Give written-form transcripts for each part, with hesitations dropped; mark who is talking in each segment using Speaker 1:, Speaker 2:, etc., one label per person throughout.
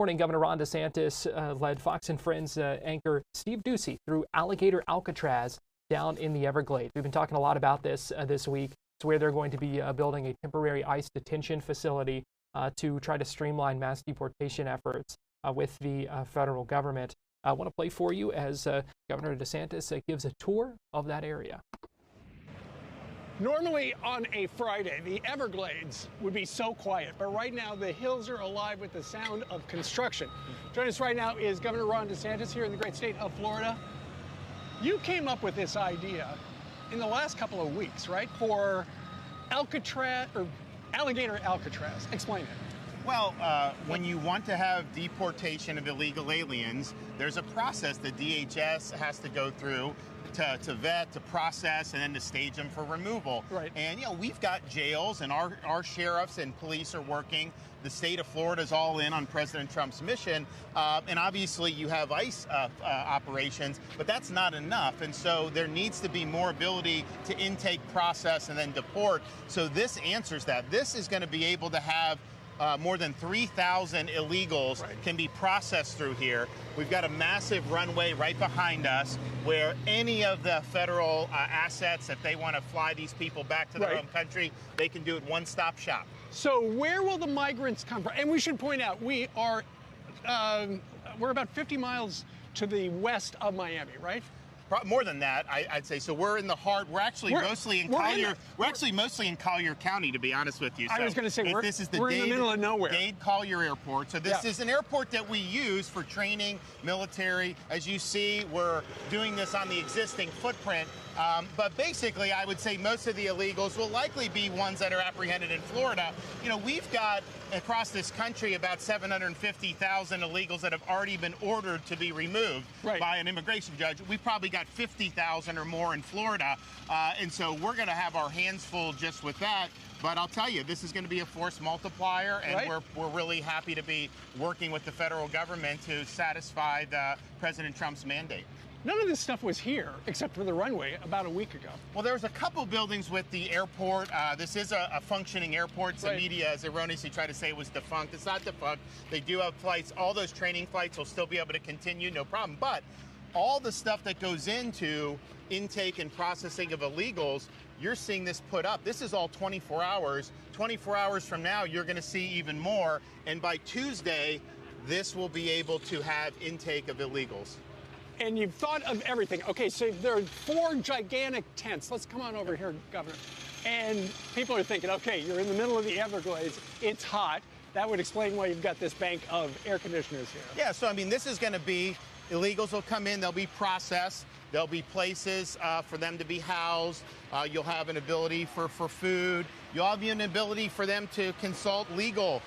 Speaker 1: Morning, Governor Ron DeSantis led Fox and Friends anchor Steve Doocy through Alligator Alcatraz down in the Everglades. We've been talking a lot about this this week. It's where they're going to be building a temporary ICE detention facility to try to streamline mass deportation efforts with the federal government. I want to play for you as Governor DeSantis gives a tour of that area.
Speaker 2: Normally on a Friday, the Everglades would be so quiet, but right now the hills are alive with the sound of construction. Joining us right now is Governor Ron DeSantis here in the great state of Florida. You came up with this idea in the last couple of weeks, right, for Alcatraz, or Alligator Alcatraz. Explain it.
Speaker 3: Well, when you want to have deportation of illegal aliens, there's a process the DHS has to go through to vet, to process, and then to stage them for removal.
Speaker 2: Right.
Speaker 3: And, you know, we've got jails, and our sheriffs and police are working. The state of Florida is all in on President Trump's mission. And obviously you have ICE operations, but that's not enough. And so there needs to be more ability to intake, process, and then deport. So this answers that. This is going to be able to have more than 3,000 illegals can be processed through here. We've got a massive runway right behind us where any of the federal assets, if they want to fly these people back to their home country, they can do it one-stop shop.
Speaker 2: So where will the migrants come from? And we should point out, we're about 50 miles to the west of Miami, right?
Speaker 3: More than that, I'd say. So we're in the heart. We're actually mostly in Collier. We're actually mostly in Collier County, to be honest with you. So
Speaker 2: I was going to say we're in the middle of nowhere.
Speaker 3: Dade Collier Airport. So this is an airport that we use for training, military. As you see, we're doing this on the existing footprint. But basically, I would say most of the illegals will likely be ones that are apprehended in Florida. You know, we've got across this country about 750,000 illegals that have already been ordered to be removed by an immigration judge. We've probably got 50,000 or more in Florida. And so we're going to have our hands full just with that. But I'll tell you, this is going to be a force multiplier, and we're really happy to be working with the federal government to satisfy President Trump's mandate.
Speaker 2: None of this stuff was here, except for the runway, about a week ago.
Speaker 3: Well, there was a couple buildings with the airport. This is a functioning airport. The media has erroneously tried to say it was defunct. It's not defunct. They do have flights. All those training flights will still be able to continue, no problem. But all the stuff that goes into intake and processing of illegals, you're seeing this put up. This is all 24 hours. 24 hours from now, you're going to see even more. And by Tuesday, this will be able to have intake of illegals.
Speaker 2: And you've thought of everything. Okay, so there are 4 gigantic tents. Let's come on over here, Governor. And people are thinking, okay, you're in the middle of the Everglades. It's hot. That would explain why you've got this bank of air conditioners here.
Speaker 3: Yeah, so I mean, this is going to be, illegals will come in, they'll be processed. There'll be places for them to be housed. You'll have an ability for food. You'll have an ability for them to consult legal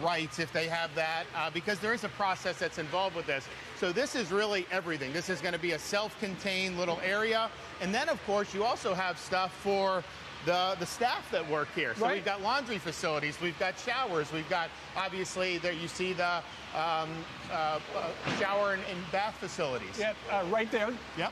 Speaker 3: rights if they have that, because there is a process that's involved with this. So this is really everything. This is going to be a self-contained little area. And then, of course, you also have stuff for the staff that work here. So we've got laundry facilities, we've got showers, we've got, obviously, there you see the shower and bath facilities.
Speaker 2: Yep, right there.
Speaker 3: Yep.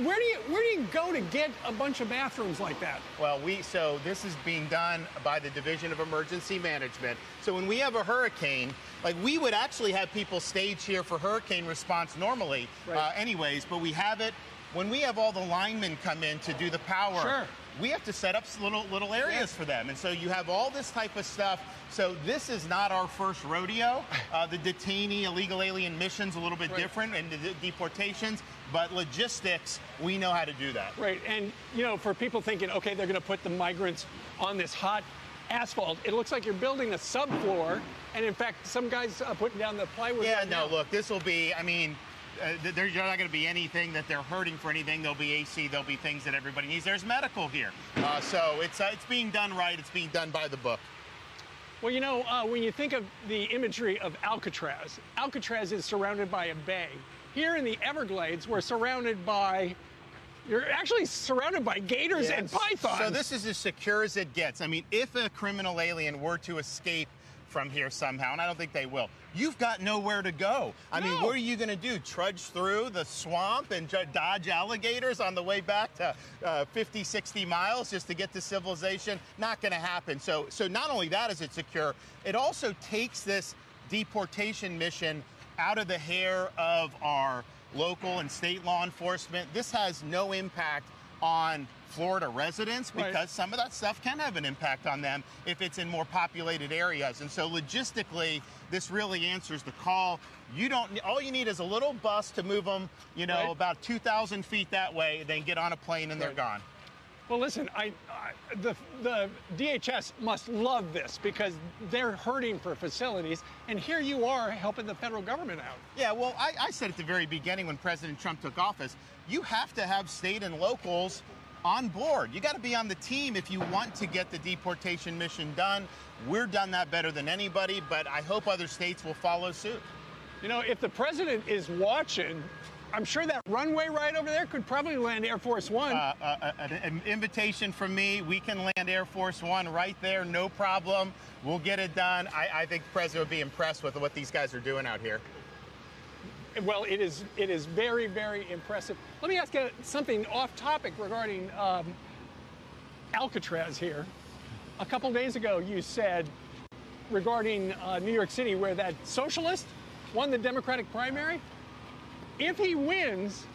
Speaker 2: Where do you go to get a bunch of bathrooms like that?
Speaker 3: Well, so this is being done by the Division of Emergency Management. So when we have a hurricane, like we would actually have people stage here for hurricane response normally anyways, but we have it when we have all the linemen come in to do the power. We have to set up little areas for them. And so you have all this type of stuff. So this is not our first rodeo. The detainee illegal alien mission's a little bit different, and the deportations, but logistics, we know how to do that.
Speaker 2: Right, and you know, for people thinking, okay, they're gonna put the migrants on this hot asphalt, it looks like you're building a subfloor, and in fact, some guys putting down the plywood.
Speaker 3: Yeah, no, look, this will be, I mean, there's not going to be anything that they're hurting for anything. There'll be AC. There'll be things that everybody needs. There's medical here. So it's being done right. It's being done by the book.
Speaker 2: Well, you know, when you think of the imagery of Alcatraz, Alcatraz is surrounded by a bay. Here in the Everglades, we're surrounded by, you're actually surrounded by gators and pythons.
Speaker 3: So this is as secure as it gets. I mean, if a criminal alien were to escape from here somehow, and I don't think they will, you've got nowhere to go. I mean, what are you going to do? Trudge through the swamp and dodge alligators on the way back to 50, 60 miles just to get to civilization? Not going to happen. So not only that is it secure, it also takes this deportation mission out of the hair of our local and state law enforcement. This has no impact on Florida residents because some of that stuff can have an impact on them if it's in more populated areas. And so logistically, this really answers the call. All you need is a little bus to move them, about 2,000 feet that way, then get on a plane and they're gone.
Speaker 2: Well, listen, the DHS must love this because they're hurting for facilities, and here you are helping the federal government out.
Speaker 3: Yeah, well, I said at the very beginning when President Trump took office, you have to have state and locals on board. You got to be on the team if you want to get the deportation mission done. We've done that better than anybody, but I hope other states will follow suit.
Speaker 2: If the president is watching, I'm sure that runway right over there could probably land Air Force One.
Speaker 3: An invitation from me. We can land Air Force One right there, no problem. We'll get it done. I think the president would be impressed with what these guys are doing out here.
Speaker 2: Well, it is very, very impressive. Let me ask you something off topic regarding Alcatraz here. A couple days ago, you said regarding New York City, where that socialist won the Democratic primary, if he wins,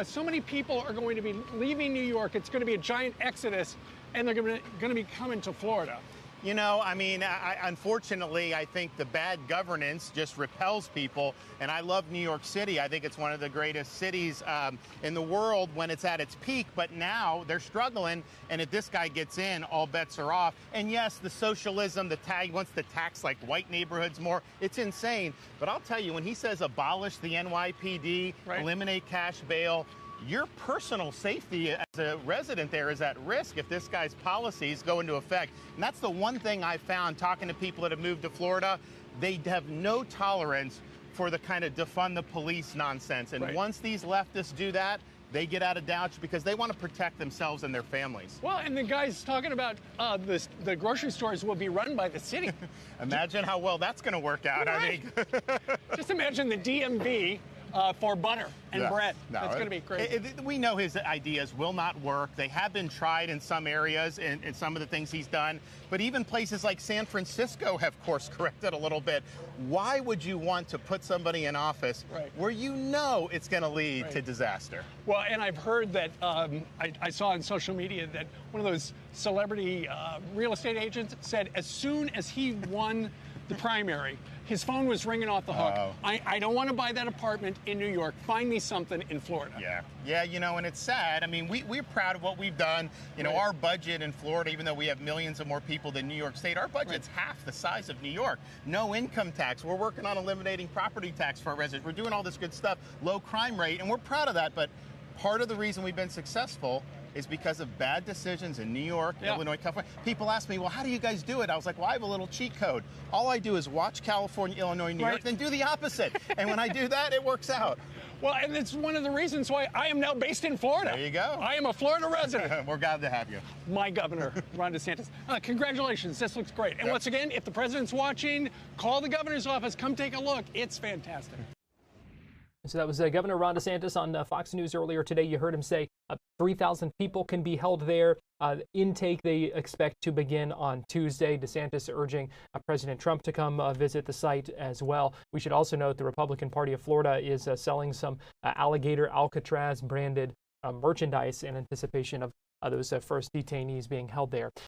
Speaker 2: so many people are going to be leaving New York. It's going to be a giant exodus, and they're going to be coming to Florida.
Speaker 3: Unfortunately, I think the bad governance just repels people. And I love New York City. I think it's one of the greatest cities in the world when it's at its peak. But now they're struggling. And if this guy gets in, all bets are off. And yes, the socialism, the tag wants to tax like white neighborhoods more. It's insane. But I'll tell you, when he says abolish the NYPD, eliminate cash bail, your personal safety as a resident there is at risk if this guy's policies go into effect. And that's the one thing I found talking to people that have moved to Florida. They have no tolerance for the kind of defund the police nonsense. And once these leftists do that, they get out of Dodge because they want to protect themselves and their families.
Speaker 2: Well, and the guy's talking about the grocery stores will be run by the city.
Speaker 3: Imagine how well that's going to work out.
Speaker 2: Right. Just imagine the DMV for butter and bread.
Speaker 3: No,
Speaker 2: that's going to be crazy.
Speaker 3: We know his ideas will not work. They have been tried in some areas in some of the things he's done. But even places like San Francisco have course corrected a little bit. Why would you want to put somebody in office where you know it's going to lead to disaster?
Speaker 2: Well, and I've heard that I saw on social media that one of those celebrity real estate agents said as soon as he won the primary, his phone was ringing off the hook. I don't want to buy that apartment in New York. Find me something in Florida.
Speaker 3: Yeah, and it's sad. I mean, we're proud of what we've done. Our budget in Florida, even though we have millions of more people than New York State, our budget's half the size of New York. No income tax. We're working on eliminating property tax for our residents. We're doing all this good stuff. Low crime rate, and we're proud of that. But part of the reason we've been successful is because of bad decisions in New York, Illinois, California. People ask me, well, how do you guys do it? I was like, well, I have a little cheat code. All I do is watch California, Illinois, New York, then do the opposite. And when I do that, it works out.
Speaker 2: Well, and it's one of the reasons why I am now based in Florida.
Speaker 3: There you go.
Speaker 2: I am a Florida resident.
Speaker 3: We're glad to have you.
Speaker 2: My governor, Ron DeSantis. Congratulations. This looks great. And once again, if the president's watching, call the governor's office. Come take a look. It's fantastic.
Speaker 1: So that was Governor Ron DeSantis on Fox News earlier today. You heard him say 3,000 people can be held there. Intake they expect to begin on Tuesday. DeSantis urging President Trump to come visit the site as well. We should also note the Republican Party of Florida is selling some Alligator Alcatraz branded merchandise in anticipation of those first detainees being held there.